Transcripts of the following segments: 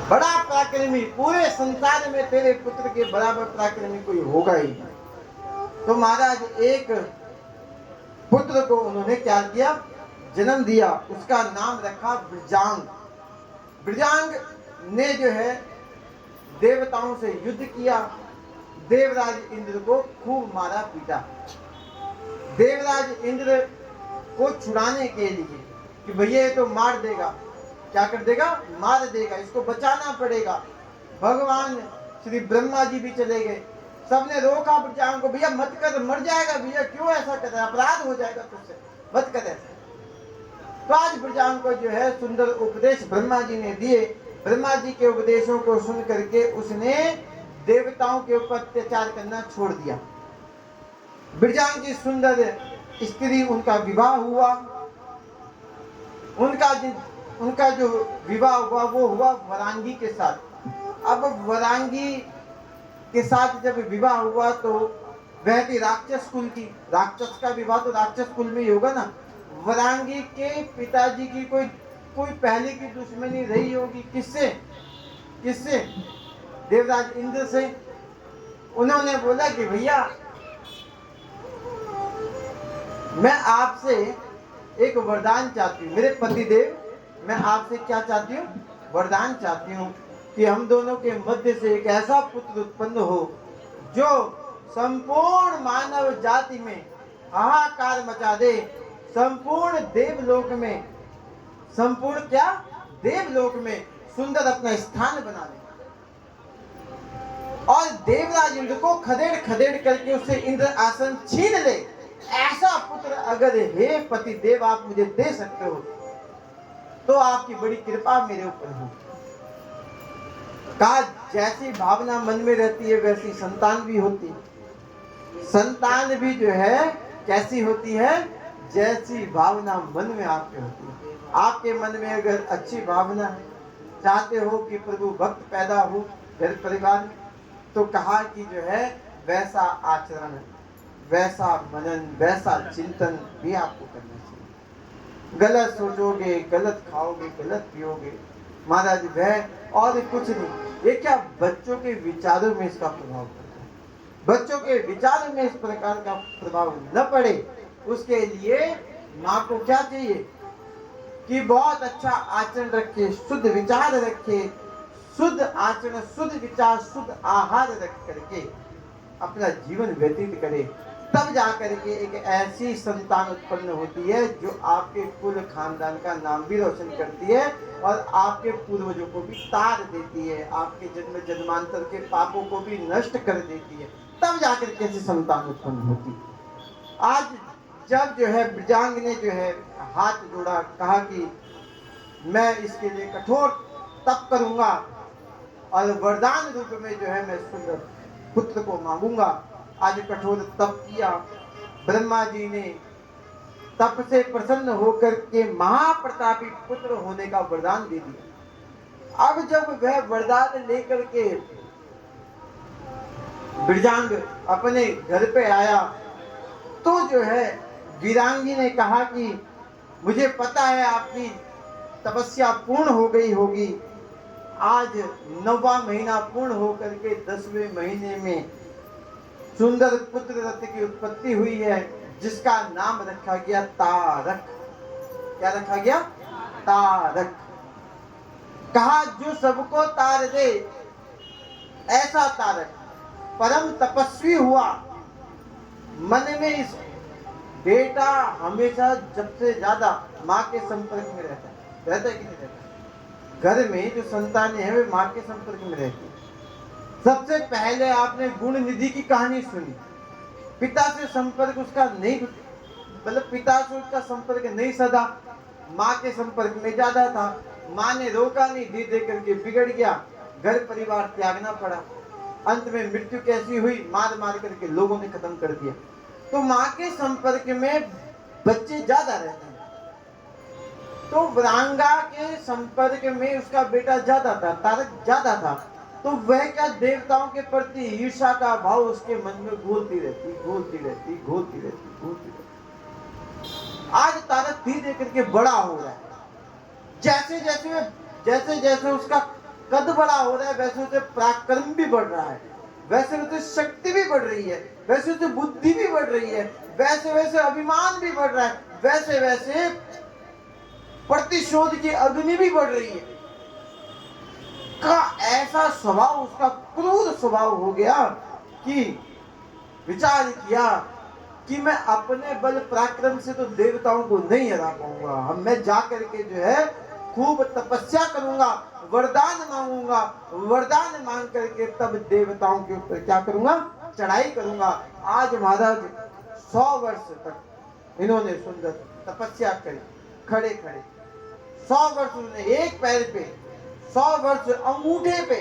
बड़ा पराक्रमी, पूरे संसार में तेरे पुत्र के बराबर पराक्रमी कोई होगा ही नहीं। तो महाराज एक पुत्र को उन्होंने क्या किया, जन्म दिया, उसका नाम रखा ब्रजांग। ब्रजांग ने जो है देवताओं से युद्ध किया, देवराज इंद्र को खूब मारा पीटा। देवराज इंद्र को छुड़ाने के लिए कि भैया ये तो मार देगा, क्या कर देगा, मार देगा, इसको बचाना पड़ेगा। भगवान श्री ब्रह्मा जी भी चले गए, सबने रोका ब्रजांग को, भैया मत कर, मर जाएगा भैया, क्यों ऐसा कर रहा है, अपराध हो जाएगा तुझसे, मत कर ऐसा। तो आज ब्रजांग को जो है सुंदर उपदेश ब्रह्मा जी ने दिए। ब्रह्मा जी के उपदेशों को सुन करके उसने देवताओं के ऊपर अत्याचार करना छोड़ दिया। ब्रजांग की सुंदर स्त्री, उनका विवाह हुआ। उनका जो विवाह हुआ वो हुआ वरांगी के साथ। अब वरांगी के साथ जब विवाह हुआ तो वह थी राक्षस कुल की, राक्षस का विवाह तो राक्षस कुल में ही होगा ना। वरांगी के पिताजी की कोई पहले की दुश्मनी रही होगी, किससे, देवराज इंद्र से। उन्होंने बोला कि भैया मैं आपसे एक वरदान चाहती हूँ, मेरे पतिदेव, मैं आपसे क्या चाहती हूँ, वरदान चाहती हूँ कि हम दोनों के मध्य से एक ऐसा पुत्र उत्पन्न हो जो संपूर्ण मानव जाति में हाहाकार मचा दे, संपूर्ण देवलोक में, संपूर्ण क्या, देवलोक में सुंदर अपना स्थान बना ले, और देवराज इंद्र को खदेड़ खदेड़ करके उससे इंद्र आसन छीन ले। ऐसा पुत्र अगर हे पति देव आप मुझे दे सकते हो तो आपकी बड़ी कृपा मेरे ऊपर हो। कहा जैसी भावना मन में रहती है वैसी संतान भी होती है। संतान भी जो है कैसी होती है, जैसी भावना मन में आपके होती है। आपके मन में अगर अच्छी भावना है, चाहते हो कि प्रभु भक्त पैदा हो घर परिवार में, तो कहा कि जो है वैसा आचरण, वैसा मनन, वैसा चिंतन भी आपको करना चाहिए। गलत सोचोगे, गलत खाओगे, गलत पियोगे, महाराज वह और कुछ नहीं, ये क्या बच्चों के विचारों में इसका प्रभाव पड़ता है। बच्चों के विचारों में इस प्रकार का प्रभाव न पड़े, उसके लिए माँ को क्या चाहिए कि बहुत अच्छा आचरण रखे, शुद्ध विचार रखे, शुद्ध आचरण, शुद्ध विचार, शुद्ध आहार रख करके अपना जीवन व्यतीत करे। तब जाकर के एक ऐसी संतान उत्पन्न होती है जो आपके कुल खानदान का नाम भी रोशन करती है और आपके पूर्वजों को भी तार देती है, आपके जन्म जन्मांतर के पापों को भी नष्ट कर देती है। तब जाकर के ऐसी संतान उत्पन्न होती है। आज जब जो है ब्रजांग ने जो है हाथ जोड़ा, कहा कि मैं इसके लिए कठोर तप करूंगा और वरदान रूप में जो है मैं सुंदर पुत्र को मांगूंगा। आज कठोर तप किया, ब्रह्मा जी ने तप से प्रसन्न होकर के महाप्रतापी पुत्र होने का वरदान दे दिया। अब जब वह वरदान लेकर के ब्रजांग अपने घर पे आया तो जो है वीरांगी ने कहा कि मुझे पता है आपकी तपस्या पूर्ण हो गई होगी, आज 9वां महीना पूर्ण होकर के 10वें महीने में सुंदर पुत्र रत्न की उत्पत्ति हुई है जिसका नाम रखा गया तारक। क्या रखा गया, तारक। कहा जो सबको तार दे ऐसा तारक, परम तपस्वी हुआ। मन में इस बेटा हमेशा सबसे ज्यादा माँ के संपर्क में रहता है कि नहीं रहता। घर में जो संतानें हैं वे माँ के संपर्क में रहती है। सबसे पहले आपने गुण निधि की कहानी सुनी, पिता से संपर्क उसका नहीं, मतलब पिता से उसका संपर्क नहीं सदा, माँ के संपर्क में ज्यादा था। माँ ने रोका नहीं, धीरे धीरे करके बिगड़ गया, घर परिवार त्यागना पड़ा। अंत में मृत्यु कैसी हुई, मार मार करके लोगों ने खत्म कर दिया। तो माँ के संपर्क में बच्चे ज्यादा रहते हैं, तो वरांगा के संपर्क में उसका बेटा ज्यादा था, तारक ज्यादा था। तो वह क्या देवताओं के प्रति ईर्ष्या का भाव उसके मन में घूलती रहती। आज तारक धीरे करके बड़ा हो रहा है। जैसे जैसे उसका कद बड़ा हो रहा है वैसे वैसे पराक्रम भी बढ़ रहा है, वैसे वैसे शक्ति भी बढ़ रही है, वैसे वैसे बुद्धि भी बढ़ रही है, वैसे वैसे अभिमान भी बढ़ रहा है, वैसे वैसे प्रतिशोध की अग्नि भी बढ़ रही है। का ऐसा स्वभाव, उसका क्रूर स्वभाव हो गया कि विचार किया कि मैं अपने बल पराक्रम से तो देवताओं को नहीं हरा पाऊंगा, हम मैं जा करके जो है खूब तपस्या करूंगा, वरदान मांगूंगा, वरदान मांग करके तब देवताओं के ऊपर क्या करूंगा, चढ़ाई करूंगा। आज महाराज 100 वर्ष तक इन्होंने सुंदर तपस्या करी, खड़े खड़े 100 वर्ष उन्होंने एक पैर पे, 100 वर्ष अंगूठे पे,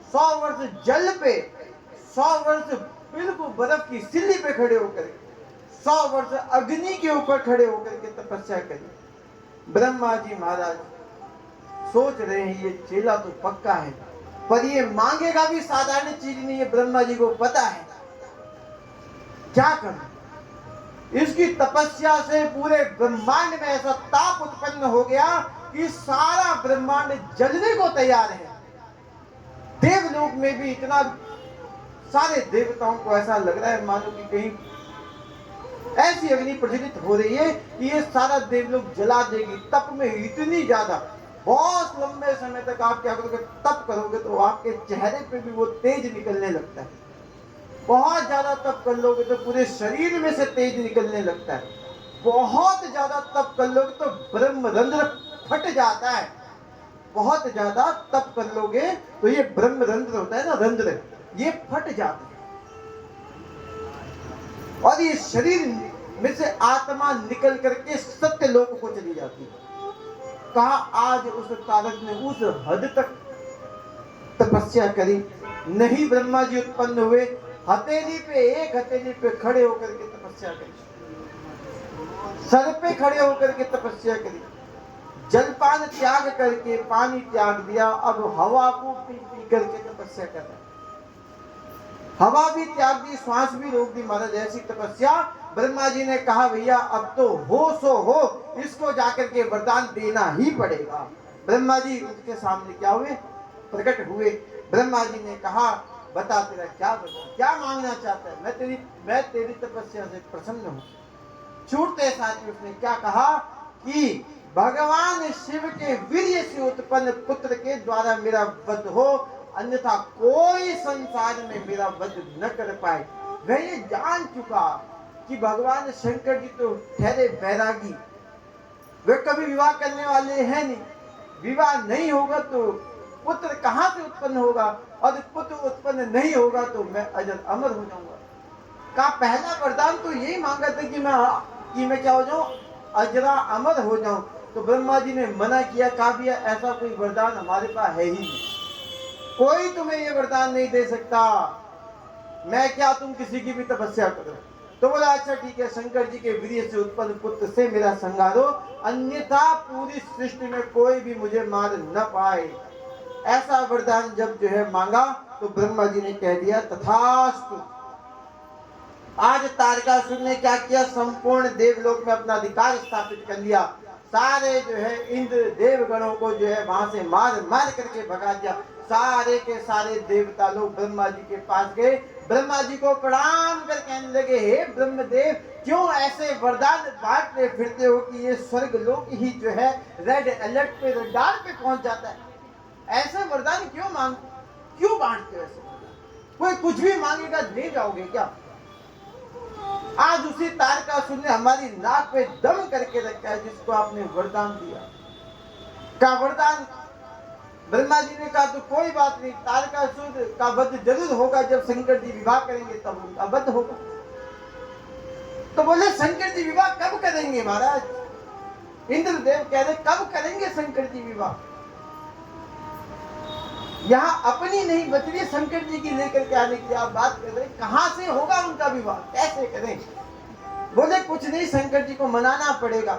100 वर्ष जल पे, 100 वर्ष बिल्कुल बर्फ की सिल्ली पे खड़े होकर, 100 वर्ष अग्नि के ऊपर खड़े होकर के तपस्या करी। ब्रह्मा जी महाराज सोच रहे हैं ये चेला तो पक्का है, पर ये मांगेगा भी साधारण चीज नहीं है, ब्रह्मा जी को पता है। क्या करें? इसकी तपस्या से पूरे ब्रह्मांड में ऐसा ताप उत्पन्न हो गया कि सारा ब्रह्मांड जलने को तैयार है। देवलोक में भी इतना, सारे देवताओं को ऐसा लग रहा है मानो कि कहीं ऐसी अग्नि प्रज्वलित हो रही है कि ये सारा देवलोक जला देगी। तप में इतनी ज्यादा, बहुत लंबे समय तक आप क्या करोगे, तप करोगे तो आपके चेहरे पे भी वो तेज निकलने लगता है। बहुत ज्यादा तप कर लोगे तो पूरे शरीर में से तेज निकलने लगता है। बहुत ज्यादा तप कर लोगे तो ब्रह्मरंध्र फट जाता है। बहुत ज्यादा तप कर लोगे तो ये ब्रह्मरंध्र होता है ना, रंध्र, ये फट जाता है और ये शरीर में से आत्मा निकल करके सत्य लोक को चली जाती है। कहा आज उस तारक ने उस हद तक तपस्या करी, नहीं ब्रह्मा जी उत्पन्न हुए, हथेली पे, एक हथेली पे खड़े होकर के तपस्या करी, सर पे खड़े होकर के तपस्या करी, जलपान त्याग करके पानी त्याग दिया, अब हवा को पी पी करके तपस्या कर रहा है। हवा भी त्याग दी, श्वास भी रोक दी महाराज। ऐसी तपस्या ब्रह्मा जी ने कहा भैया अब तो हो सो हो, इसको जाकर के वरदान देना ही पड़ेगा। ब्रह्मा जी उसके सामने क्या हुए, प्रकट हुए। ब्रह्मा जी ने कहा बता तेरा क्या वरदान, क्या मांगना चाहता है, मैं तेरी तपस्या से प्रसन्न हूँ। छूटते साथ उसने क्या कहा कि भगवान शिव के वीर्य से उत्पन्न पुत्र के द्वारा मेरा वध हो, अन्यथा कोई संसार में मेरा वध न कर पाए। वह ये जान चुका कि भगवान शंकर जी तो ठहरे बैरागी, वे कभी विवाह करने वाले हैं नहीं, विवाह नहीं होगा तो पुत्र कहां से उत्पन्न होगा, और पुत्र उत्पन्न नहीं होगा तो मैं अजर अमर हो जाऊंगा। का पहला वरदान तो यही मांगा था कि मैं क्या हो जाऊं, अजरा अमर हो जाऊं। तो ब्रह्मा जी ने मना किया, कहा भी ऐसा कोई वरदान हमारे पास है ही नहीं, कोई तुम्हें ये वरदान नहीं दे सकता, मैं क्या तुम किसी की भी तपस्या करो। तो बोला अच्छा ठीक है, शंकर जी के वीर्य से उत्पन्न पुत्र से मेरा संहार हो, अन्यथा पूरी सृष्टि में कोई भी मुझे मार न पाए। ऐसा वरदान जब जो है मांगा तो ब्रह्मा जी ने कह दिया तथास्तु। आज तारकासुर ने क्या किया, संपूर्ण देवलोक में अपना अधिकार स्थापित कर लिया। सारे जो है इंद्र देवगणों को जो है वहां से मार मार करके भगा दिया। सारे के सारे देवता लोग ब्रह्मा जी के पास गए, ब्रह्मा जी को प्रणाम कर कहने लगे हे ब्रह्मदेव, क्यों ऐसे वरदान बांटते फिरते हो कि ये स्वर्ग लोक ही जो है रेड अलर्ट पे, रडार पे पहुंच जाता है। ऐसे वरदान क्यों बांटते हो ऐसे वरदान? कोई कुछ भी मांगेगा दे जाओगे क्या? आज उसी तारकासुर ने हमारी नाक पे दम करके रखा है जिसको आपने वरदान दिया। का वरदान ब्रह्मा जी ने कहा तो कोई बात नहीं, तारकासुर का वध जरूर होगा, जब शंकर जी विवाह करेंगे तब उनका वध होगा। तो बोले शंकर जी विवाह कब करेंगे महाराज? इंद्रदेव कह रहे कब करेंगे शंकर जी विवाह? यहाँ अपनी नहीं बच रही, शंकर जी की लेकर के आने की आप बात कर रहे, कहां से होगा उनका विवाह, कैसे करें? बोले कुछ नहीं, शंकर जी को मनाना पड़ेगा।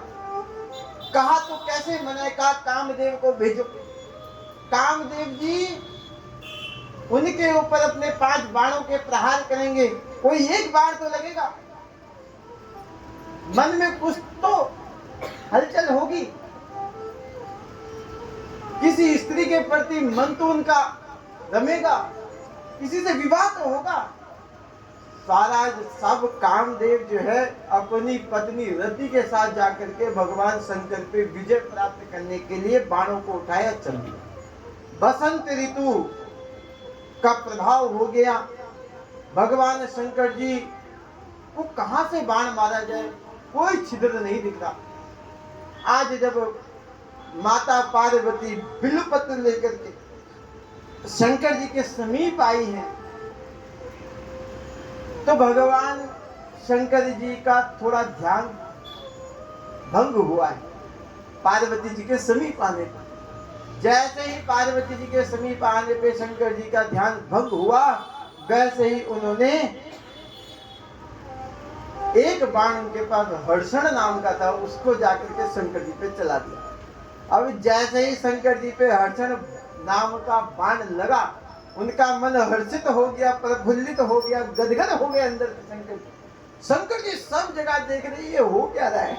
कहा तो कैसे मनाए? कहा कामदेव को भेजो। कामदेव जी उनके ऊपर अपने 5 बाणों के प्रहार करेंगे, कोई एक बाण तो लगेगा, मन में कुछ तो हलचल होगी। किसी स्त्री के प्रति मन तो उनका रमेगा, किसी से विवाह तो होगा। सारा सब कामदेव जो है अपनी पत्नी रति के साथ जाकर के भगवान शंकर पे विजय प्राप्त करने के लिए बाणों को उठाया, चल दिया। बसंत ऋतु का प्रभाव हो गया। भगवान शंकर जी को कहां से बाण मारा जाए, कोई छिद्र नहीं दिख रहा। आज जब माता पार्वती बिल्वपत्र लेकर के शंकर जी के समीप आई है, तो भगवान शंकर जी का थोड़ा ध्यान भंग हुआ है पार्वती जी के समीप आने पर। जैसे ही पार्वती जी के समीप आने पे शंकर जी का ध्यान भंग हुआ, वैसे ही उन्होंने एक बाण उनके पास हर्षण नाम का था, उसको जाकर के शंकर जी पे चला दिया। अब जैसे ही शंकर जी पे हर्षण नाम का बाण लगा, उनका मन हर्षित हो गया, प्रफुल्लित हो गया, गदगद हो गया अंदर से। शंकर जी सब जगह देख रहे, ये हो क्या रहा है?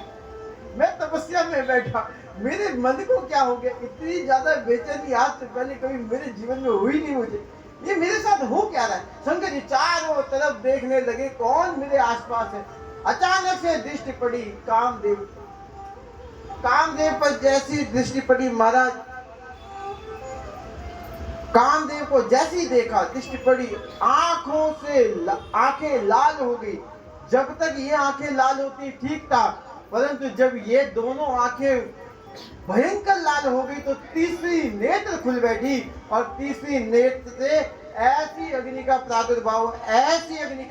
मैं तपस्या में बैठा, मेरे मन को क्या हो गया? इतनी ज्यादा बेचैनी आज से पहले कभी मेरे जीवन में हुई नहीं मुझे। ये मेरे साथ हो क्या रहा है? शंकर जी चारों तरफ देखने लगे, कौन मेरे आसपास है। अचानक से दृष्टि पड़ी कामदेव पर। जैसी दृष्टि पड़ी महाराज, कामदेव को जैसी देखा, दृष्टि पड़ी, आंखों से आंखें लाल हो गई। जब तक ये आंखें लाल होती ठीक था, परंतु जब ये दोनों आंखें भयंकर लाल हो गई तो तीसरी नेत्र खुल बैठी, और तीसरी नेत्र से ऐसी अग्नि का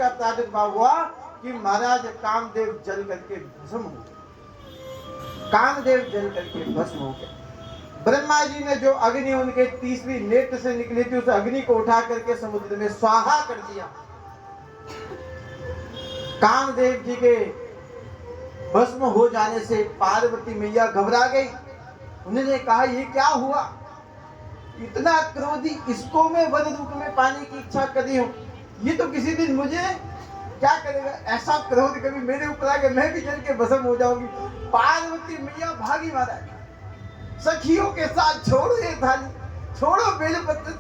प्रादुर्भाव हुआ कि महाराज कामदेव जल करके भस्म हो गए। ब्रह्मा जी ने जो अग्नि उनके तीसरी नेत्र से निकली थी, उस अग्नि को उठा करके समुद्र में स्वाहा कर दिया। कामदेव जी के भस्म हो जाने से पार्वती मैया घबरा गई। उन्होंने कहा, ये क्या हुआ? इतना क्रोधी, इसको मैं वन रूप में पाने की इच्छा करी हूं, ये तो किसी दिन मुझे क्या करेगा? ऐसा क्रोध कभी मेरे ऊपर आ गया, मैं भी जल के भस्म हो जाऊंगी। पार्वती मैया भागी महाराज, सखियों के साथ छोड़ो ये थाली, छोड़ो बेलपत्र,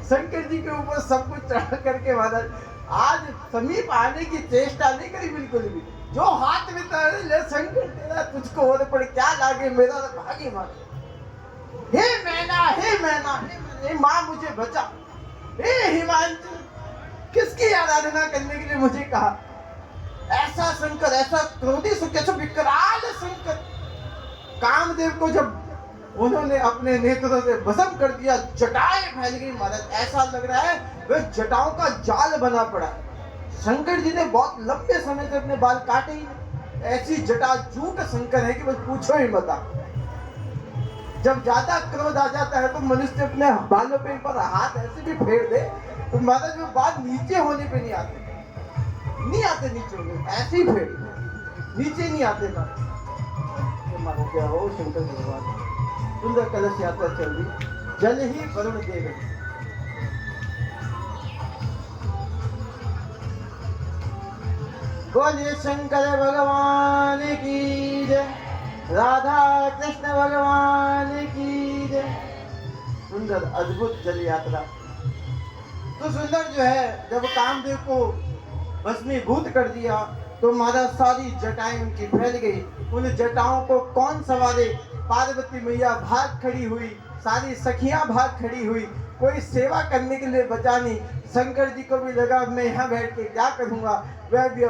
शंकर जी के ऊपर सब कुछ चढ़ा करके महाराज आज समीप आने की चेष्टा नहीं करी बिल्कुल भी। जो हाथ में था, ले शंकर तेरा तुझको होने पड़े, क्या लागे मेरा, भागी महाराज। हे मैना, हे माँ मुझे बचा, हे हिमांशु, किसकी आराधना करने के लिए मुझे कहा? ऐसा शंकर, ऐसा क्रोधी कैसा विकराल शंकर। कामदेव को जब उन्होंने अपने नेत्रों से भस्म कर दिया, जटाएं फैल गई महाराज। ऐसा लग रहा है वह जटाओं का जाल बना पड़ा। शंकर जी ने बहुत लंबे समय से अपने बाल काटे ही नहीं। ऐसी जटा जूट शंकर है कि बस पूछो ही मत। जब ज्यादा क्रोध आ जाता है तो मनुष्य अपने बालों पे ऊपर हाथ ऐसे भी फेर दे तो महाराज वो बाल नीचे होने पे नहीं आते नीचे होने, ऐसे ही फेर नीचे नहीं आते ना। मानो क्या हो शंकर भगवान, सुंदर कलश यात्रा चल रही, जल ही वरुण दे गए। बोलिए शंकर भगवान की जय, राधा कृष्ण भगवान की जय। सुंदर अद्भुत जल यात्रा। तो सुंदर जो है, जब कामदेव को भस्मीभूत कर दिया तो महाराज सारी जटाएं उनकी फैल गई। उन जटाओं को कौन संवारे? पार्वती मैया भाग खड़ी हुई, सारी सखियां भाग खड़ी हुई, कोई सेवा करने के लिए बचा नहीं। शंकर जी को भी लगा मैं यहाँ बैठ के क्या करूंगा, वह भी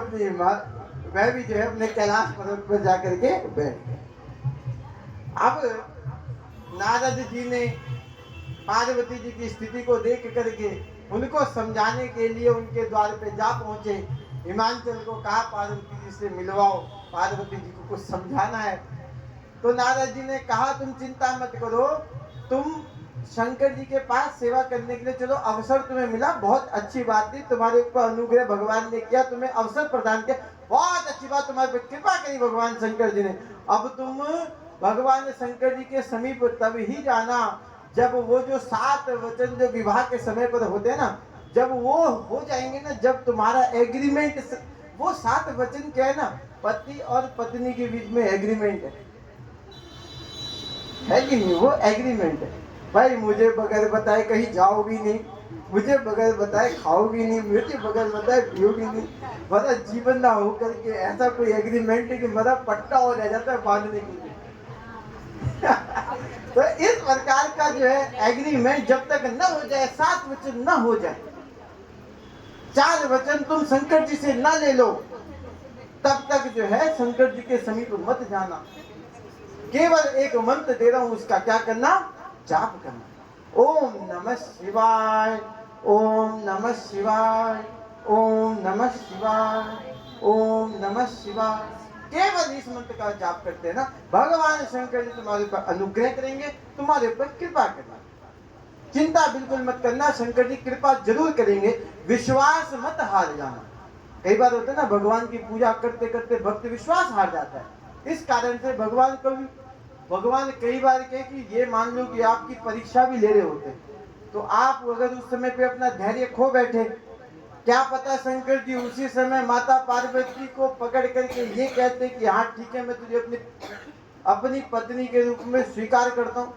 जो है अपने कैलाश पर्वत पर जाकर के बैठ गए। अब नारद जी ने पार्वती जी की स्थिति को देख करके उनको समझाने के लिए उनके द्वार पे जा पहुंचे। हिमांचल को कहा पार्वती जी से मिलवाओ, पार्वती जी को कुछ समझाना है। तो नारद जी ने कहा तुम चिंता मत करो, तुम शंकर जी के पास सेवा करने के लिए चलो, अवसर तुम्हें मिला, बहुत अच्छी बात थी, तुम्हारे ऊपर अनुग्रह भगवान ने किया, तुम्हें अवसर प्रदान किया, बहुत अच्छी बात, तुम्हारे पर कृपा करी भगवान शंकर जी ने। अब तुम भगवान शंकर जी के समीप तब ही जाना जब वो जो 7 वचन जो विवाह के समय पर होते हैं ना, जब वो हो जाएंगे ना, जब तुम्हारा एग्रीमेंट, वो 7 वचन क्या है ना, पति और पत्नी के बीच में एग्रीमेंट है कि नहीं? वो एग्रीमेंट है। भाई मुझे बगैर बताए कहीं जाओगी नहीं, मुझे बगैर बताए खाओगी नहीं, मुझे बगैर बताए पियोगी नहीं। मतलब जीवन ना हो करके ऐसा कोई एग्रीमेंट है कि मतलब पट्टा हो रह जाता है बांधने के लिए। तो इस प्रकार का जो है एग्रीमेंट जब तक न हो जाए, 7 वचन न हो जाए, 4 वचन तुम शंकर जी से न ले लो, तब तक जो है शंकर जी के समीप मत जाना। केवल एक मंत्र दे रहा हूं, उसका क्या करना, जाप करना। ओम नमः शिवाय, ओम नमः शिवाय, ओम नमः शिवाय, ओम नमः शिवाय। केवल इस मंत्र का जाप करते हैं ना, भगवान शंकर जी तुम्हारे ऊपर अनुग्रह करेंगे, तुम्हारे ऊपर कृपा करेंगे। चिंता बिल्कुल मत करना, शंकर जी कृपा जरूर करेंगे, विश्वास मत हार जाना। कई बार होता है ना, भगवान की पूजा करते करते भक्त विश्वास हार जाता है। इस कारण से भगवान कई बार कहे कि ये मान लो कि आपकी परीक्षा भी ले रहे होते हैं, तो आप अगर उस समय पे अपना धैर्य खो बैठे, क्या पता शंकर जी उसी समय माता पार्वती को पकड़ करके ये कहते कि हाँ ठीक है, मैं तुझे अपनी पत्नी के रूप में स्वीकार करता हूँ।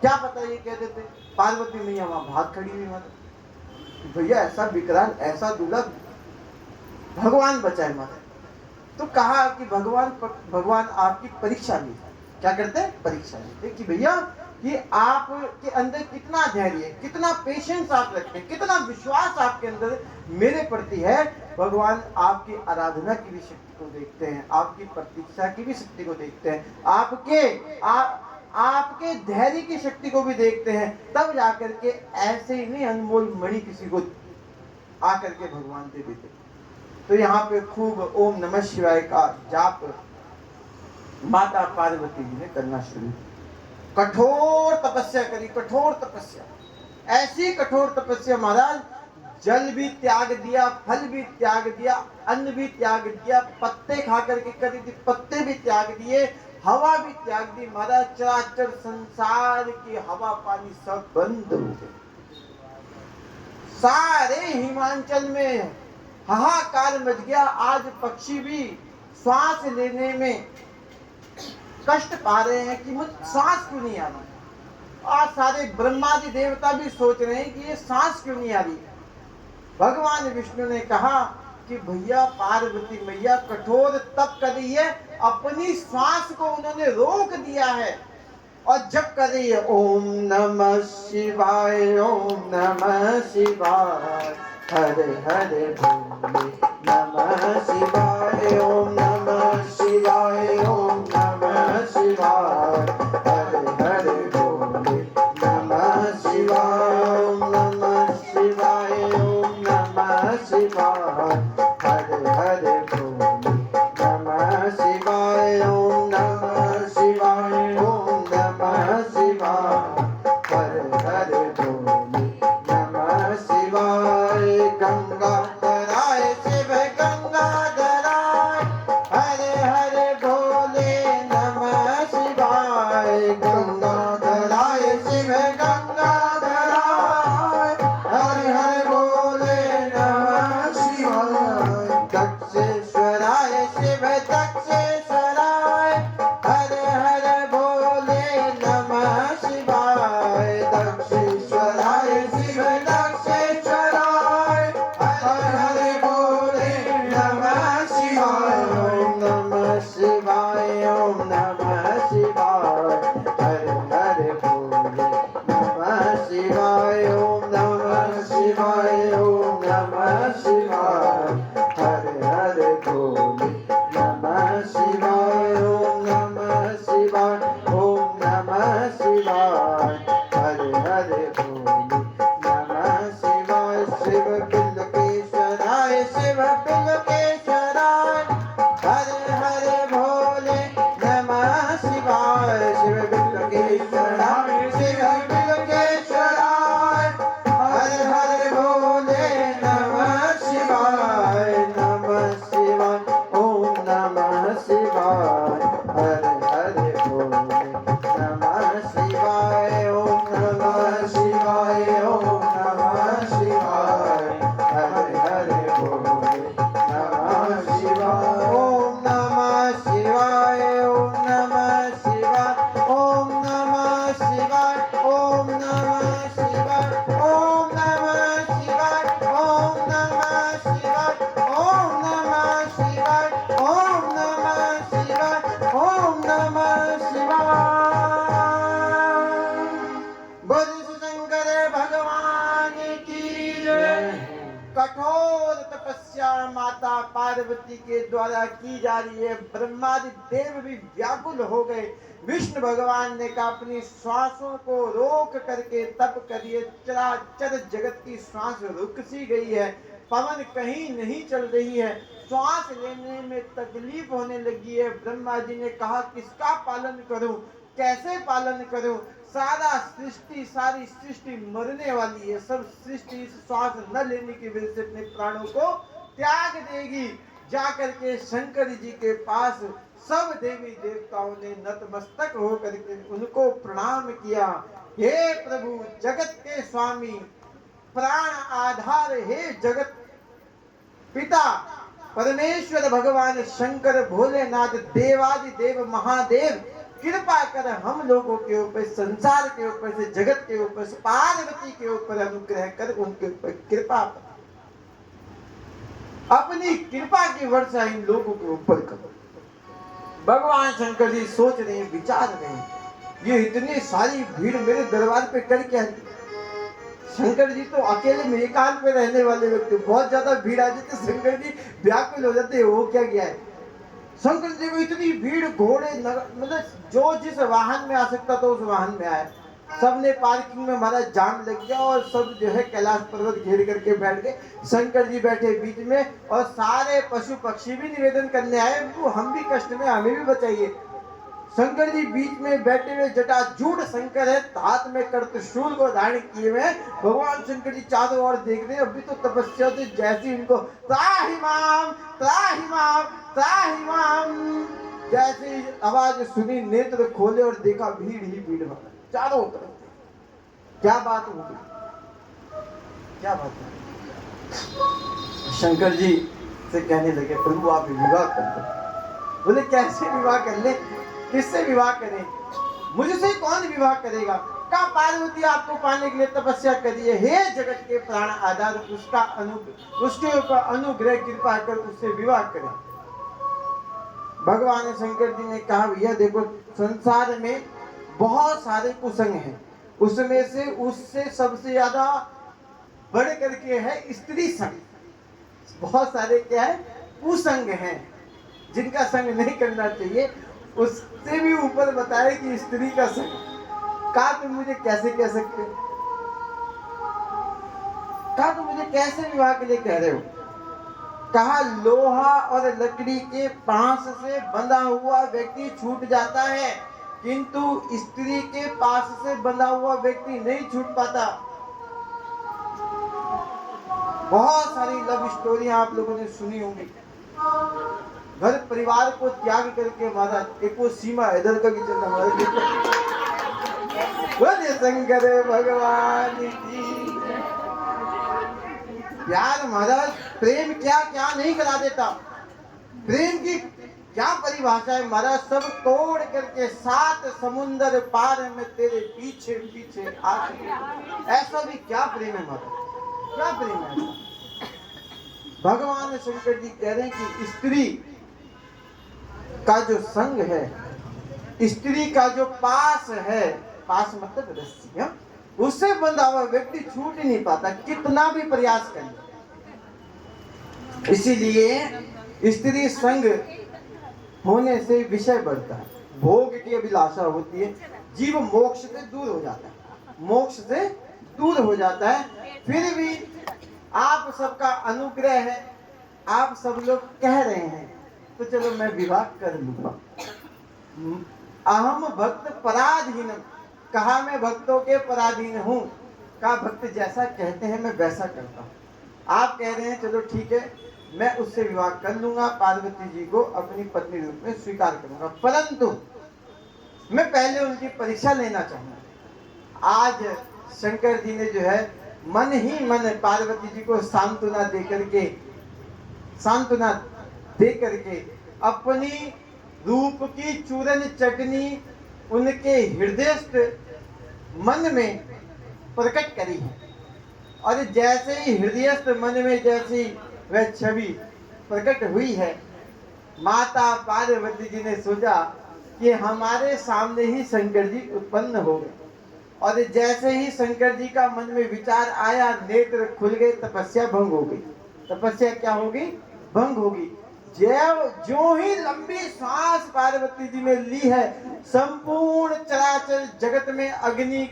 क्या पता ये कह देते, पार्वती मैया वहां भाग खड़ी हुई, मतलब भैया ऐसा विकराल, ऐसा दूल्हा, भगवान बचाए माता। तो कहा कि भगवान आपकी परीक्षा ली। क्या करते हैं, परीक्षा लेते कि भैया कि आपके अंदर कितना धैर्य, कितना पेशेंस आप रखते हैं, कितना विश्वास आपके अंदर मेरे प्रति है। भगवान आपकी आराधना की भी शक्ति को देखते हैं, आपकी प्रतीक्षा की भी शक्ति को देखते हैं, आपके धैर्य की शक्ति को भी देखते हैं। तब जाकर के ऐसे ही नहीं अनमोल मणि किसी को आकर के भगवान दे देते। तो यहाँ पे खूब ओम नमः शिवाय का जाप माता पार्वती जी ने करना शुरू। कठोर तपस्या करी, कठोर तपस्या, ऐसी कठोर तपस्या महाराज, जल भी त्याग दिया, फल भी त्याग दिया, अन्न भी त्याग दिया, पत्ते खा करके करी थी, पत्ते भी त्याग दिए, हवा भी त्याग दी महाराज। चराचर संसार की हवा पानी सब बंद हो गए। सारे हिमाचल में हाहाकार मच गया। आज पक्षी भी श्वास लेने में कष्ट पा रहे हैं कि मुझे सांस क्यों नहीं आ रहा। आज सारे ब्रह्मादि देवता भी सोच रहे हैं कि ये सांस क्यों नहीं आ रही। भगवान विष्णु ने कहा कि भैया पार्वती मैया कठोर तप कर रही है, अपनी श्वास को उन्होंने रोक दिया है, और जब कर रही है ओम नमः शिवाय, ओम नमः शिवाय, हरे हरे भोले नमः शिवाय, ओम नमः शिवाय, ओम नमः शिवाय, हरे हरे भोले नमः शिवाय, ओम नमः शिवाय, ओम नमः शिवाय, हरे हरे भोले नमः शिवाय, ओम नमः शिवाय, ओम नमः शिवाय, हरे हरे भोले नमः शिवाय। गंगा धराए शिव गंगा धराए, हरे हरे भोले नमः शिवाय। गंगा धराए शिव गंगा धराए, हरे हरे भोले नमः शिवाय। दक्षेश्वराय शिव दक्षेश्वराय, हरे हरे भोले नमः शिवाय। दक्षेश्वराय शिव दक्षेश्वराय, हरे हरे भोले नमः शिवाय। ओम नमः शिवाय, ओम नमः शिवाय, हरे हरे भोले नमः शिवाय। ओम नमः शिवाय, ओम नमः शिवाय, हरे हरे भोले नमः शिवाय। ओम नमः शिवाय, ओम नमः शिवाय, हरे हरे भोले नमः शिवाय। शिव बिल्वकेश्वराय शिव बिल्वकेश्वराय, हरे हरे भोले नमः शिवाय। शिव बिल्वकेश्वराय शिव बिल्वकेश्वराय, हरे हरे भोले नमः शिवाय। नमः शिवाय, ओम नमः शिवाय, हरे हरे भोले नमः शिवाय। ओम नमः शिवाय, ओम नमः शिवाय, हरे हरे भोले नमः शिवाय। ओम नमः शिवाय, ओम नमः शिवाय, ओम नमः शिवाय, ओम कठोर तपस्या माता पार्वती के द्वारा की जा रही है। ब्रह्मादि देव भी व्याकुल हो गए। विष्णु भगवान ने कहा अपनी श्वासों को रोक करके तप करिए। चराचर जगत की श्वास रुक सी गई है, पवन कहीं नहीं चल रही है, श्वास लेने में तकलीफ होने लगी है। ब्रह्मा जी ने कहा किसका पालन करूं, कैसे पालन करूं? सारा सृष्टि, सारी सृष्टि मरने वाली है। सब सृष्टि इस श्वास न लेने की वजह से अपने प्राणों को त्याग देगी। जाकर के शंकर जी के पास सब देवी देवताओं ने नतमस्तक होकर के उनको प्रणाम किया। हे प्रभु, जगत के स्वामी, प्राण आधार, हे जगत पिता परमेश्वर भगवान शंकर भोलेनाथ देवादि देव महादेव, कृपा कर हम लोगों के ऊपर, संसार के ऊपर से, जगत के ऊपर से, पार्वती के ऊपर अनुग्रह कर उनके ऊपर कृपा कर, अपनी कृपा की वर्षा इन लोगों के ऊपर करो। भगवान शंकर जी सोच रहे हैं, विचार रहे हैं, ये इतनी सारी भीड़ मेरे दरबार पे कर क्या है? शंकर जी तो अकेले में एकांत पे रहने वाले व्यक्ति, बहुत ज्यादा भीड़ आ जाती है शंकर जी व्याकुल हो जाते हैं। वो क्या किया है? शंकर जी को इतनी भीड़, घोड़े, मतलब जो जिस वाहन में आ सकता था उस वाहन में आया। सबने पार्किंग में हमारा जाम लग गया और सब जो है कैलाश पर्वत घेर करके बैठ गए। शंकर जी बैठे बीच में और सारे पशु पक्षी भी निवेदन करने आए, वो हम भी कष्ट में, हमें भी बचाइए। शंकर जी बीच में बैठे हुए जटाजूट शंकर है, हाथ में कर्त्रिशूल को धारण किए हुए। भगवान शंकर जी चारों ओर देख रहे हैं। अभी तो तपस्या से जैसी इनको त्राहिमाम त्राहिमाम त्राहिमाम जैसी आवाज सुनी, नेत्र खोले और देखा भीड़ ही भीड़ भरा चारों तरफ। क्या बात हो गई, क्या बात है? शंकर जी से कहने लगे प्रभु आप विवाह कर दो। बोले कैसे विवाह कर ले, किससे विवाह करें? मुझसे कौन विवाह करेगा? कहा पार्वती आपको पाने के लिए तपस्या करिए। हे जगत के प्राण आधार, उसके ऊपर अनुग्रह कृपा कर उससे विवाह करें। भगवान शंकर जी ने कहा भैया देखो, संसार में बहुत सारे कुसंग हैं, उसमें से उससे सबसे ज्यादा बढ़ करके है स्त्री संग। बहुत सारे क्या है, कुसंग हैं जिनका संग नहीं करना चाहिए। उससे भी ऊपर बताए कि स्त्री का संग। कहा तुम मुझे कैसे कह सकते हो? कहा तुम मुझे कैसे विवाह के लिए कह रहे हो? कहा लोहा और लकड़ी के पास से बंधा हुआ व्यक्ति छूट जाता है, किंतु स्त्री के पास से बंधा हुआ व्यक्ति नहीं छूट पाता। बहुत सारी लव स्टोरियां आप लोगों ने सुनी होंगी। घर परिवार को त्याग करके महाराज एक वो सीमा इधर का भी चलता बोले शंकर भगवान की। प्यार महाराज, प्रेम क्या क्या नहीं करा देता। प्रेम की क्या परिभाषा है महाराज? सब तोड़ करके 7 समुंदर पार में तेरे पीछे पीछे आ चुके। ऐसा भी क्या प्रेम है महाराज, क्या प्रेम है? भगवान शंकर जी कह रहे हैं कि स्त्री का जो संग है, स्त्री का जो पास है, पास मतलब रस्सी है, उससे बंधा हुआ व्यक्ति छूट ही नहीं पाता, कितना भी प्रयास कर। इसीलिए स्त्री संग होने से विषय बढ़ता है, भोग की अभिलाषा होती है, जीव मोक्ष से दूर हो जाता है, मोक्ष से दूर हो जाता है। फिर भी आप सबका अनुग्रह है, आप सब लोग कह रहे हैं तो चलो मैं विवाह कर लूंगा। अहम भक्त पराधीन, कहा मैं भक्तों के पराधीन हूँ। कहा भक्त जैसा कहते हैं मैं वैसा करता हूँ। आप कह रहे हैं चलो ठीक है, मैं उससे विवाह कर लूंगा, पार्वती जी को अपनी पत्नी रूप में स्वीकार करूंगा, परंतु मैं पहले उनकी परीक्षा लेना चाहूंगा। आज शंकर जी ने जो है मन ही मन पार्वती जी को सांत्वना दे करके अपनी रूप की चूरन चटनी उनके हृदयस्थ मन में प्रकट करी है। और जैसे ही हृदयस्थ मन में जैसी वह छवि प्रकट हुई है, माता पार्वती जी ने सोचा कि हमारे सामने ही शंकर जी उत्पन्न हो गए। और जैसे ही शंकर जी का मन में विचार आया, नेत्र खुल गए, तपस्या भंग हो गई। तपस्या क्या होगी? भंग होगी। जो ही लंबी सांस पार्वती जी ने ली है, संपूर्ण चराचर जगत में अग्नि,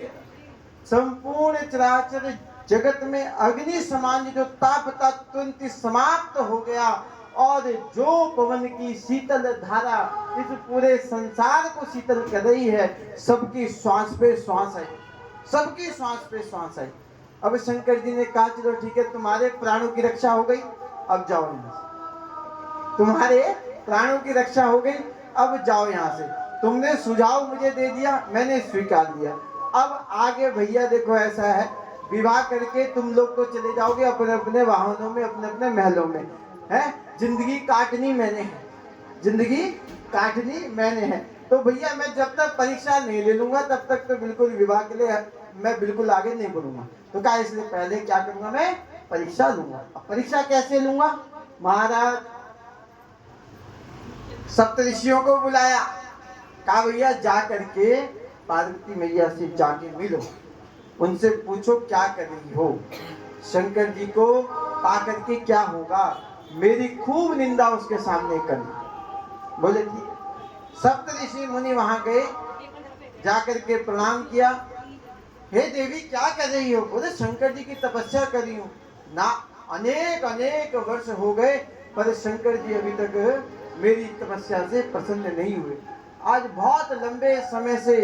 संपूर्ण चराचर जगत में अग्नि समान जो ताप था तुरंत समाप्त हो गया। और जो पवन की शीतल धारा इस पूरे संसार को शीतल कर रही है, सबकी श्वास पे श्वास है, सबकी श्वास पे श्वास है। अब शंकर जी ने कहा चलो ठीक है, तुम्हारे प्राणों की रक्षा हो गई, अब जाओ यहाँ से। तुम्हारे प्राणों की रक्षा हो गई, अब जाओ यहाँ से। तुमने सुझाव मुझे दे दिया, मैंने स्वीकार लिया। अब आगे भैया देखो ऐसा है, विवाह करके तुम लोग तो चले जाओगे अपने अपने वाहनों में, अपने अपने महलों में, है। जिंदगी काटनी मैंने है, जिंदगी काटनी मैंने है। तो भैया मैं जब तक परीक्षा नहीं ले लूंगा तब तक तो बिल्कुल विवाह के लिए मैं बिल्कुल आगे नहीं बढ़ूंगा। तो कहा इसलिए पहले क्या करूंगा, मैं परीक्षा लूंगा। अब परीक्षा कैसे लूंगा? महाराज सप्तऋषियों को बुलाया, कहा भैया जा करके पार्वती मैया से जाके मिलो, उनसे पूछो क्या कर रही हो, शंकर जी को पा करके क्या होगा, मेरी खूब निंदा उसके सामने करनी। बोले ठीक। सप्तऋषि मुनि वहां गए, जाकर के प्रणाम किया। हे देवी क्या कर रही हो? बोले शंकर जी की तपस्या कर रही हूँ ना, अनेक अनेक वर्ष हो गए पर शंकर जी अभी तक मेरी तपस्या से प्रसन्न नहीं हुए। आज बहुत लंबे समय से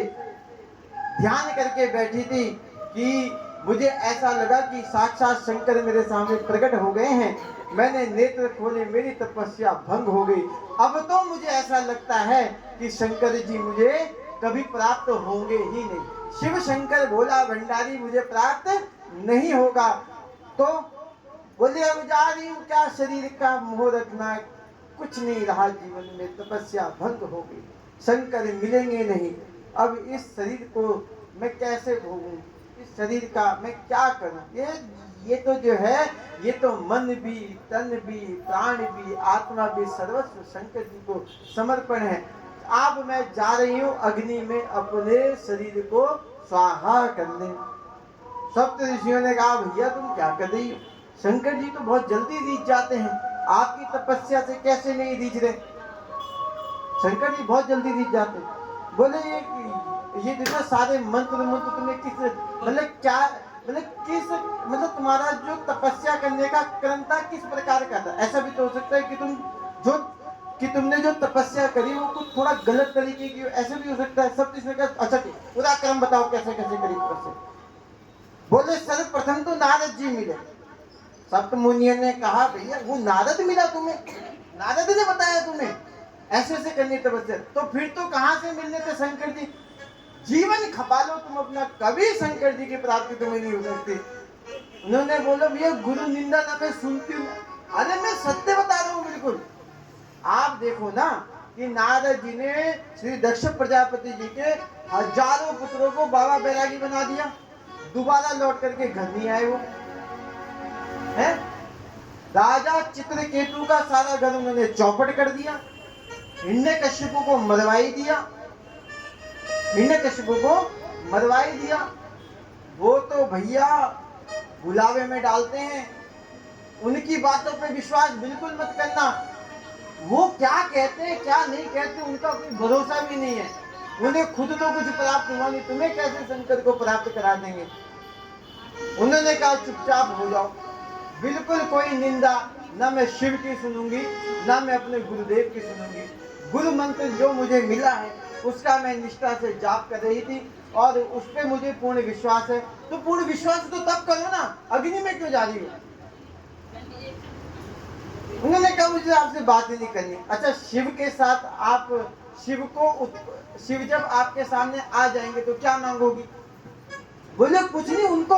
ध्यान करके बैठी थी कि मुझे ऐसा लगा कि साक्षात शंकर मेरे सामने प्रकट हो गए हैं, मैंने नेत्र खोले, मेरी तपस्या भंग हो गई। अब तो मुझे ऐसा लगता है कि शंकर जी मुझे कभी प्राप्त होंगे ही नहीं, शिव शंकर भोला भंडारी मुझे प्राप्त नहीं होगा। तो बोले अब जा रही हूँ, क्या शरीर का मोह रखना, कुछ नहीं रहा जीवन में, तपस्या भंग हो गई, शंकर मिलेंगे नहीं। अब इस शरीर को मैं कैसे भोगूं, इस शरीर का मैं क्या करूं? ये तो जो है, ये तो मन भी, तन भी, प्राण भी, आत्मा भी, सर्वस्व शंकर जी को समर्पण है। अब मैं जा रही हूँ अग्नि में अपने शरीर को स्वाहा करने। सप्तऋषियों ने कहा भैया तुम क्या कर रही हो, शंकर जी तो बहुत जल्दी रीझ जाते हैं, आपकी तपस्या से कैसे नहीं रीझ रहे? शंकर जी बहुत जल्दी रीझ जाते। बोले ये देखो सारे मंत्र मंत्र तुम्हें किस मतलब क्या मतलब तुम्हारा जो तपस्या करने का क्रम था किस प्रकार का था? ऐसा भी तो हो सकता है कि तुमने जो तपस्या करी वो कुछ थोड़ा गलत तरीके की, ऐसे भी हो सकता है। सब इसने कहा अच्छा ठीक, पूरा क्रम बताओ कैसे कैसे करी तपस्या। बोले सर्वप्रथम तो नारद जी मिले। सप्त मुनियों ने कहा भैया वो नारद मिला तुम्हें, नारद ने बताया तुम्हें ऐसे ऐसे करनी तपस्या, तो फिर तो कहां से मिलने थे शंकर जी? जीवन खपा लो तुम अपना, कभी शंकर जी की प्राप्ति तुम्हें नहीं हो सकती। उन्होंने बोला भैया गुरु निंदा ना मैं सुनती हूँ। अरे मैं सत्य बता रहा हूँ बिल्कुल। आप देखो ना कि नारद जी ने श्री दक्ष प्रजापति जी के हजारों पुत्रों को बाबा बैरागी बना दिया, दोबारा लौट करके घर नहीं आए वो है। राजा चित्रकेतु का सारा घर उन्होंने चौपट कर दिया, हिरण्यकश्यप को मरवाई दिया, हिरण्यकश्यप को मरवाई दिया। वो तो भैया बुलावे में डालते हैं, उनकी बातों पे विश्वास बिल्कुल मत करना। वो क्या कहते हैं क्या नहीं कहते उनका कोई भरोसा भी नहीं है। उन्हें खुद तो कुछ प्राप्त हुआ नहीं, तुम्हें कैसे शंकर को प्राप्त करा देंगे? उन्होंने कहा चुपचाप हो जाओ, बिल्कुल कोई निंदा ना मैं शिव की सुनूंगी ना मैं अपने गुरुदेव की सुनूंगी। गुरु मंत्र जो मुझे मिला है उसका मैं निष्ठा से जाप कर रही थी और उस पर मुझे पूर्ण विश्वास है। तो पूर्ण विश्वास तो तब करो ना, अग्नि में क्यों जा रही हो? उन्होंने कहा मुझे आपसे बात ही नहीं करनी। अच्छा शिव के साथ आप शिव जब आपके सामने आ जाएंगे तो क्या मांगोगी? बोले कुछ नहीं, उनको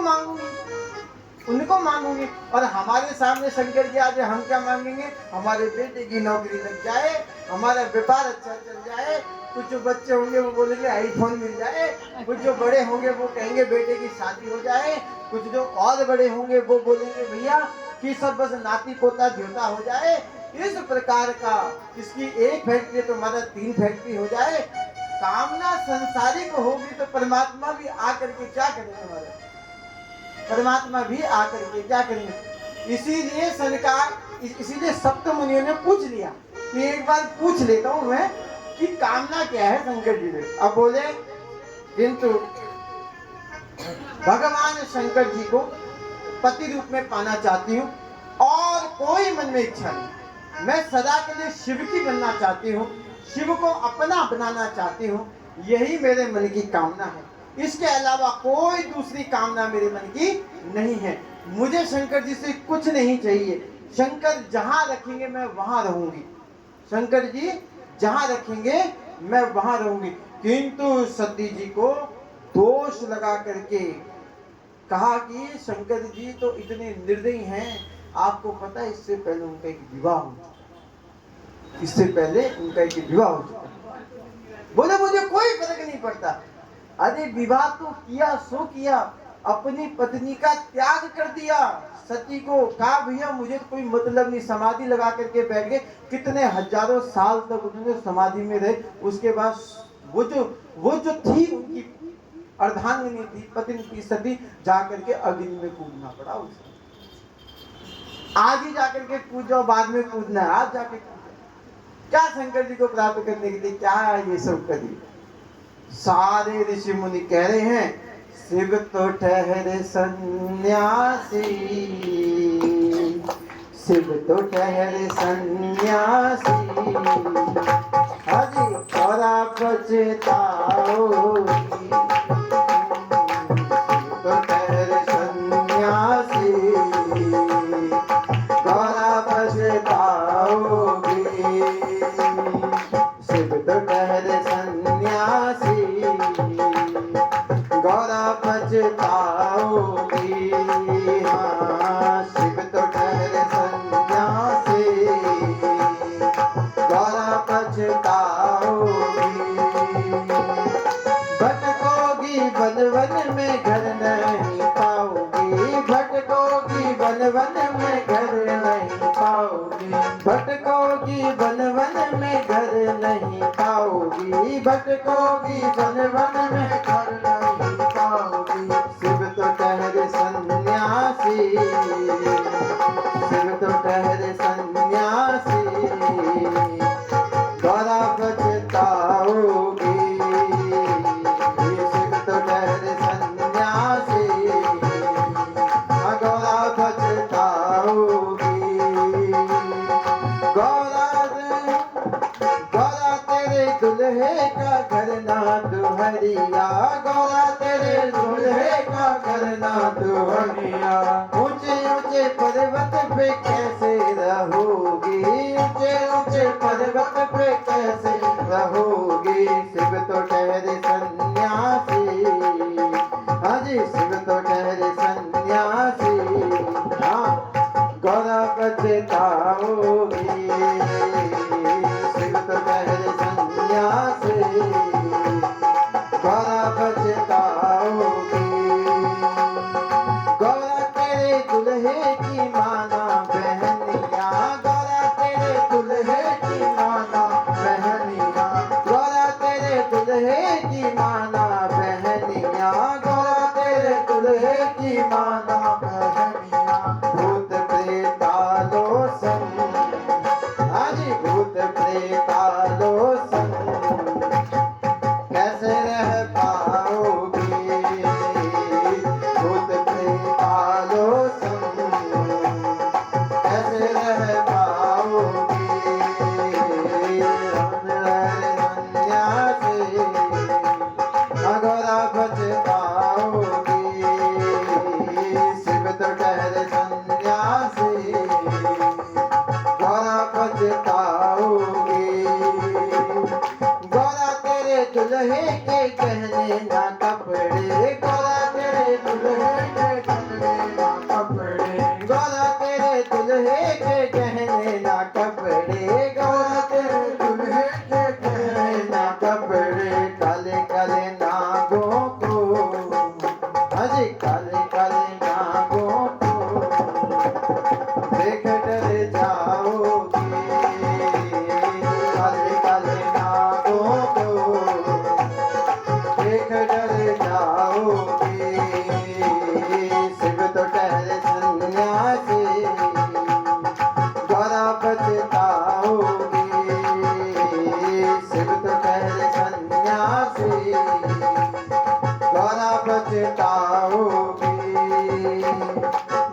मांगूंगी। और हमारे सामने शंकर जी आ जाए हम क्या मांगेंगे? हमारे बेटे की नौकरी लग जाए, हमारा व्यापार अच्छा चल जाए, कुछ जो बच्चे होंगे वो बोलेंगे आईफोन मिल जाए, कुछ जो बड़े होंगे वो कहेंगे बेटे की शादी हो जाए, कुछ जो और बड़े होंगे वो बोलेंगे भैया कि सब बस नाती पोता ध्योता हो जाए। इस प्रकार का इसकी एक फैक्ट्री तो हमारा 3 फैक्ट्री हो जाए। कामना संसारिक होगी तो परमात्मा भी आकर के क्या करेंगे हमारे, परमात्मा भी आकर के क्या करेंगे। इसीलिए सनकार इसीलिए सप्त मुनियों ने पूछ लिया कि एक बार पूछ लेता हूं मैं कि कामना क्या है शंकर जी ने। अब बोले किंतु भगवान शंकर जी को पति रूप में पाना चाहती हूँ और कोई मन में इच्छा नहीं। मैं सदा के लिए शिव की बनना चाहती हूँ, शिव को अपना बनाना चाहती हूँ, यही मेरे मन की कामना है। इसके अलावा कोई दूसरी कामना मेरे मन की नहीं है। मुझे शंकर जी से कुछ नहीं चाहिए। शंकर जहां रखेंगे मैं वहां रहूंगी, शंकर जी जहां रखेंगे मैं वहां रहूंगी। किंतु सती जी को दोष लगा करके कहा कि शंकर जी तो इतने निर्दयी हैं, आपको पता है इससे पहले उनका एक विवाह हो चुका, इससे पहले उनका एक विवाह हो चुका। बोले मुझे कोई फर्क नहीं पड़ता। अरे विवाह तो किया सो किया, अपनी पत्नी का त्याग कर दिया। सती को कहा भैया मुझे कोई मतलब नहीं, समाधि लगा करके बैठ गए। कितने हजारों साल तक उन्होंने समाधि में रहे। उसके बाद वो जो थी उनकी अर्धांगिनी थी, पत्नी की सती, जाकर के अग्नि में कूदना पड़ा उसे। आज ही जाकर के कूद जाओ, बाद में कूदना है, आज जाके क्या शंकर जी को प्राप्त करने के लिए क्या ये सब करिए। सारे ऋषि मुनि कह रहे हैं शिव तो ठहरे सन्यासी, शिव तो ठहरे सन्यासी, हरि और पछताओगी, शिव तो ठहरे सन्यासी, गौरा पछताओगी, शिव तो ठहरे सन्यासी, गौरा पछताओगी। हाँ शिव तो ठहरे सन्यासी, गौरा पछताओगी। भटकोगी वन वन में घर नहीं पाओगी, भटकोगी वन वन में घर नहीं पाओगी, भटकोगी वन वन में घर नहीं पाओगी, भटकोगी वन वन में घर नहीं पाओगी। शिव तो ठहरे सन्यासी, शिव तो ठहरे सन्यासी, गौरा पछताओगी, शिव तो ठहरे सन्यासी, गौरा पछताओगी। गौरा तेरे दुल्हे का घर ना दुहरिया, गौरा तेरे दुल्हे का घर ना दुहरिया। ऊंचे ऊंचे पर्वत पे कैसे रहोगी, ऊंचे ऊंचे पर्वत पे कैसे रहोगी। शिव तो ठहरे सन्यासी, हाँ जी शिव तो ठहरे सन्यासी, हाँ गौरा पछताओगी, शिव तो ठहरे सन्यासी, गौरा पछताओगी। गौरा तेरे दुल्हे की माना बहनिया, गौरा तेरे दुल्हे की माना बहनिया, गौरा तेरे दुल्हे की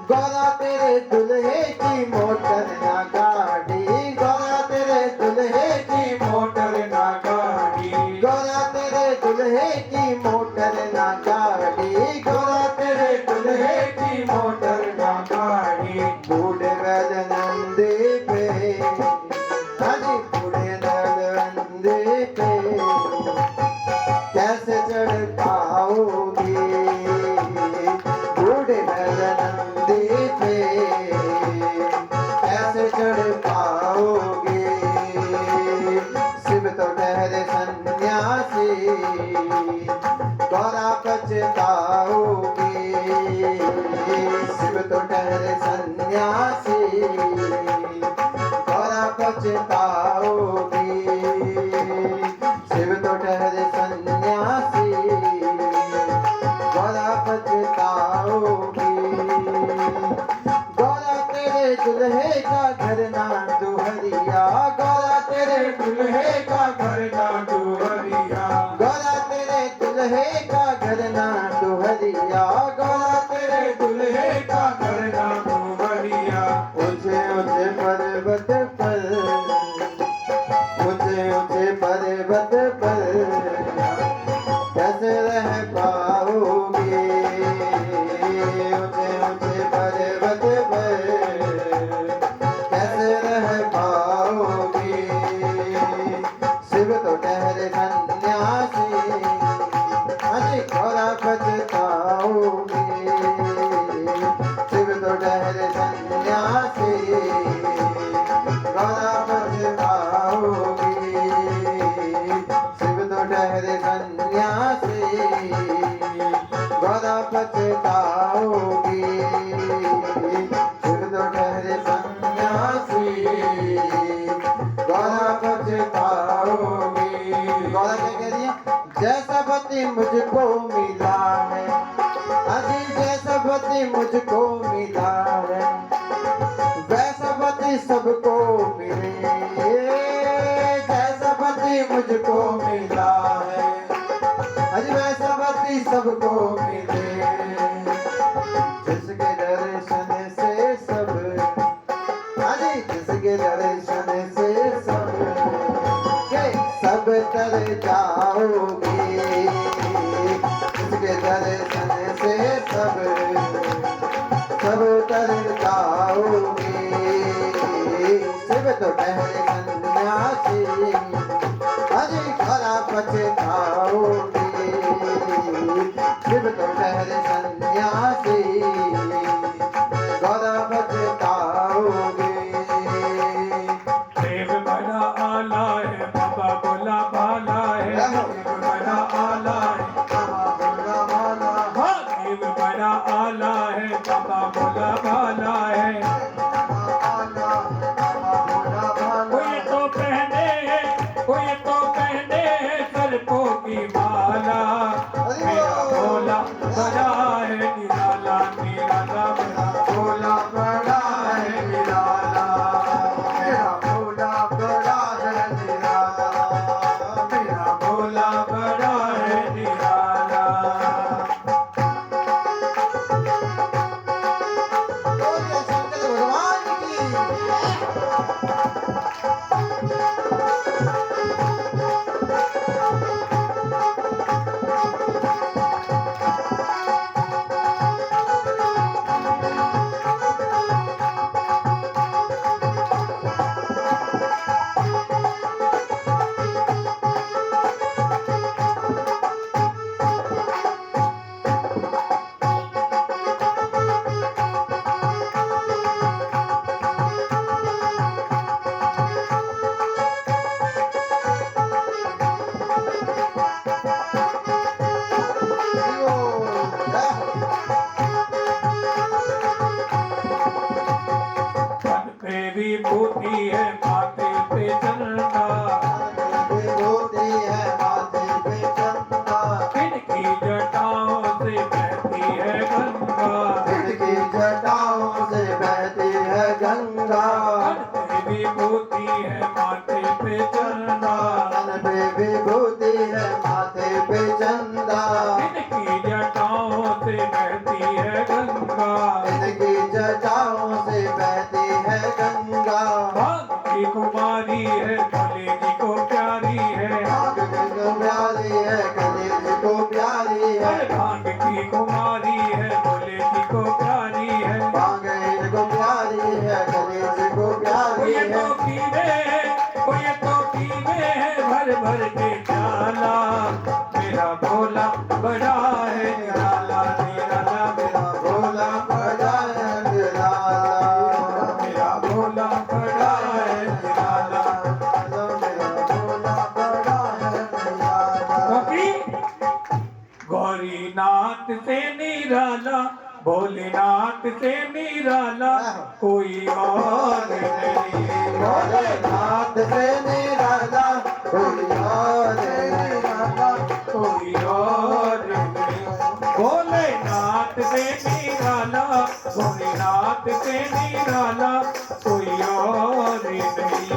गौरा तेरे दुल्हे की मोटर ना गाड़ी, गौरा तेरे दुल्हे की मोटर ना गाड़ी, गौरा तेरे दुल्हे की मोटर ना गाड़ी, गौरा तेरे दुल्हे की मोटर ना गाड़ी। बूढ़े बैल नंदे पे, हाँ जी बूढ़े बैल नंदे पे कैसे चढ़ पाओगे, बूढ़े बैल नंदे पे कैसे चढ़ पाओगे, शिव तो ठहरे सन्यासी, गौरा पछताओगे, शिव तो ठहरे सन्यासी, गौरा पछताओगे, शिव तो ठहरे सन्यासी, गौरा पछताओगे, गौरा तेरे दुल्हे का घर ना दुहरिया, गौरा तेरे दुल्हे का घर ना दुहरिया, गौरा तेरे दुल्हे का घर ना दुहरिया, गौरा तेरे दुल्हे का घर ना दुहरिया। ऊंचे ऊंचे पर्वत पर, ऊंचे ऊंचे पर्वत पर कैसे रह पाओगे, ऊंचे ऊंचे पर्वत पर कैसे रह पाओगे, शिव तो ठहरे सन्यासी, अरे गौरा पछताओगे, शिव तो ठहरे सन्यासी, गौरा पछताओगे, शिव तो ठहरे सन्यासी, गौरा पछताओगे, शिव तो ठहरे सन्यासी, गौरा पछताओगे। गौरा क्या कह रही है? जैसा पति मुझको मिला है, अजी जैसा पति मुझको मिला है, वैसा पति सबको मिले, जैसा पति मुझको मिला है, अजी वैसा पति सबको मिले, जिसके दर्शन से सब, अजी जिसके दर्शन से सब के सब तर जाओगे, जिसके दर्शन से सब तर जाओगे, शिव तो ठहरे सन्यासी, अरे गौरा पछताओगे, शिव तो ठहरे सन्यासी, गौरा पछताओगे। देव बड़ा आला है, बाबा बोला भाला है, देव बड़ा आला है, हाँ देव बड़ा आला है, बाबा बोला भाला है। कोई तो पहने सर्पों की माला, मेरा भोला बड़ा है निराला, निराला मेरा भोला बड़ा है निराला, मेरा भोला बड़ा है निराला, मेरा भोला बड़ा है निराला। बोलिए शंकर भगवान की। तन पे विभूति है, माथे पे चंदा, विभूति है माथे पे चंदा, इनकी जटाओं से बहती है गंगा, इनकी जटाओं से बहती है गंगा, तन पे विभूति है, माथे पे चंदा, तन पे विभूति है माथे पे चंदा, इनकी जटाओं से बहती है गंगा, इनकी भर के प्याला मेरा भोला बड़ा है निराला निराला मेरा भोला बड़ा है निराला, मेरा भोला बड़ा है निराला मेरा भोला बड़ा है निराला। क्योंकि गौरीनाथ से निराला भोलेनाथ से निराला कोई और नहीं भोलेनाथ से निराला कोई और निराला, कोई और नहीं भोलेनाथ से निराला भोलेनाथ से निराला कोई और नहीं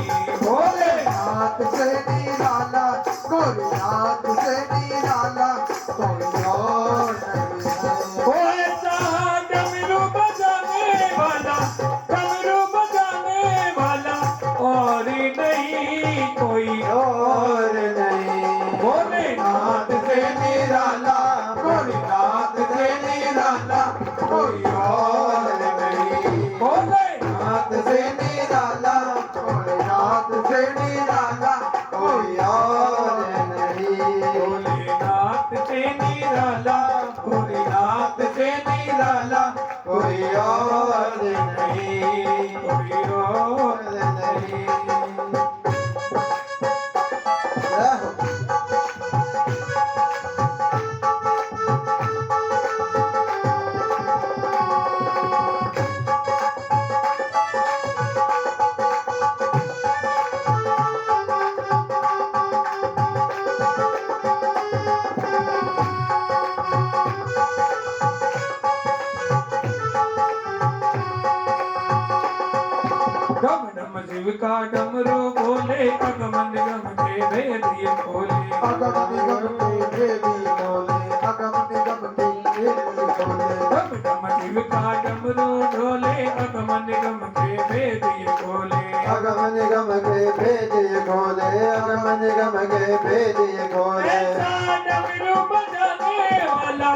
भोलेनाथ से निराला भोलेनाथ से निराला कोई और नहीं है। वो ऐसा डमरू बजाने वाला और नहीं कोई और नहीं भोलेनाथ से निराला भोलेनाथ से निराला कोई और नहीं भोलेनाथ नाथ से निराला भोलेनाथ से निराला कोई और नहीं भोलेनाथ से निराला भोलेनाथ से निराला कोई और नहीं कोई और नहीं। डम डम शिव का डमरू बोले अगमन गम के भेद ये खोले अगम निगम के भेदी बोले अगम निगम के भेदी बोले डम डम शिव का डमरू ढोले अगमन गम के भेद ये खोले अगम निगम के भेदी खोले अगम निगम के भेदी खोले ऐसा डमरू बजाने वाला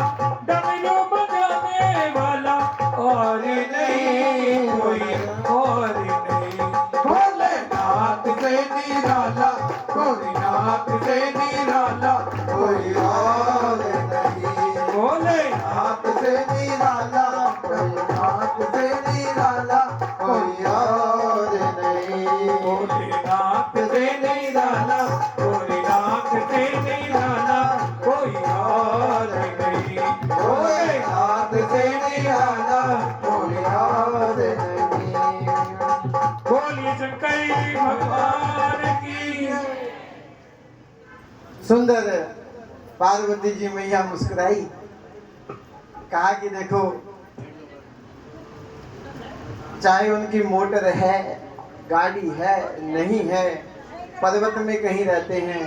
और नहीं कोई और नहीं भोलेनाथ से निराला भोलेनाथ से निराला कोई और नहीं भोलेनाथ नाथ से निराला भोलेनाथ से निराला कोई और नहीं भोलेनाथ से निराला भोलेनाथ से निराला कोई और नहीं भोलेनाथ से निराला कोई और नहीं। बोलिए शंकर भगवान की सुंदर पार्वती जी मैया मुस्कुराई, कहा कि देखो चाहे उनकी मोटर है गाड़ी है नहीं है पर्वत में कहीं रहते हैं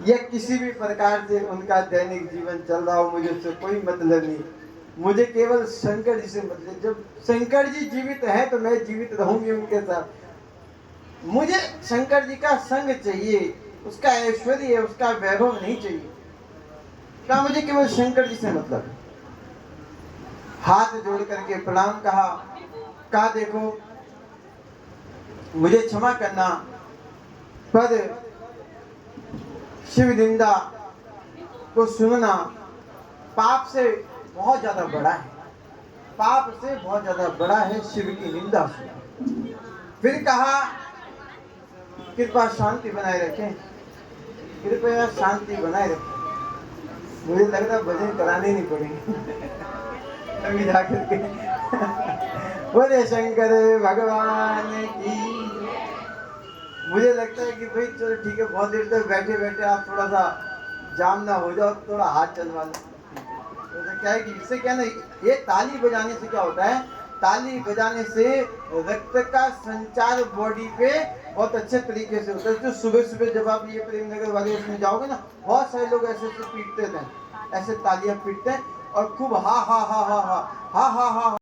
या किसी भी प्रकार से उनका दैनिक जीवन चल रहा हो, मुझे उससे कोई मतलब नहीं। मुझे केवल शंकर जी से मतलब, जब शंकर जी जीवित हैं तो मैं जीवित रहूंगी उनके साथ। मुझे शंकर जी का संग चाहिए, उसका ऐश्वर्य उसका वैभव नहीं चाहिए। क्या मुझे केवल शंकर जी से मतलब है। हाथ जोड़ करके प्रणाम कहा देखो मुझे क्षमा करना, पर शिव निंदा को सुनना पाप से बहुत ज्यादा बड़ा है, पाप से बहुत ज्यादा बड़ा है शिव की निंदा सुनना। फिर कहा कृपा शांति बनाए रखें, कृपया शांति बनाए रखें। मुझे लग रहा भजन कराने नहीं पड़ेंगे अभी जाकर के बोले शंकर भगवान की। मुझे लगता है कि भाई चलो ठीक है, बहुत देर तक बैठे बैठे आप थोड़ा सा जाम ना हो जाओ, थोड़ा हाथ चलवा लो। तो क्या है कि इससे क्या ना, ये ताली बजाने से क्या होता है, ताली बजाने से रक्त का संचार बॉडी पे बहुत अच्छे तरीके से होता है। तो सुबह सुबह जब आप ये प्रेम नगर वाले उसमें जाओगे ना, बहुत सारे लोग ऐसे ऐसे पीटते थे, ऐसे तालियां पीटते हैं और खूब हा हा हा हा हा हा हा हा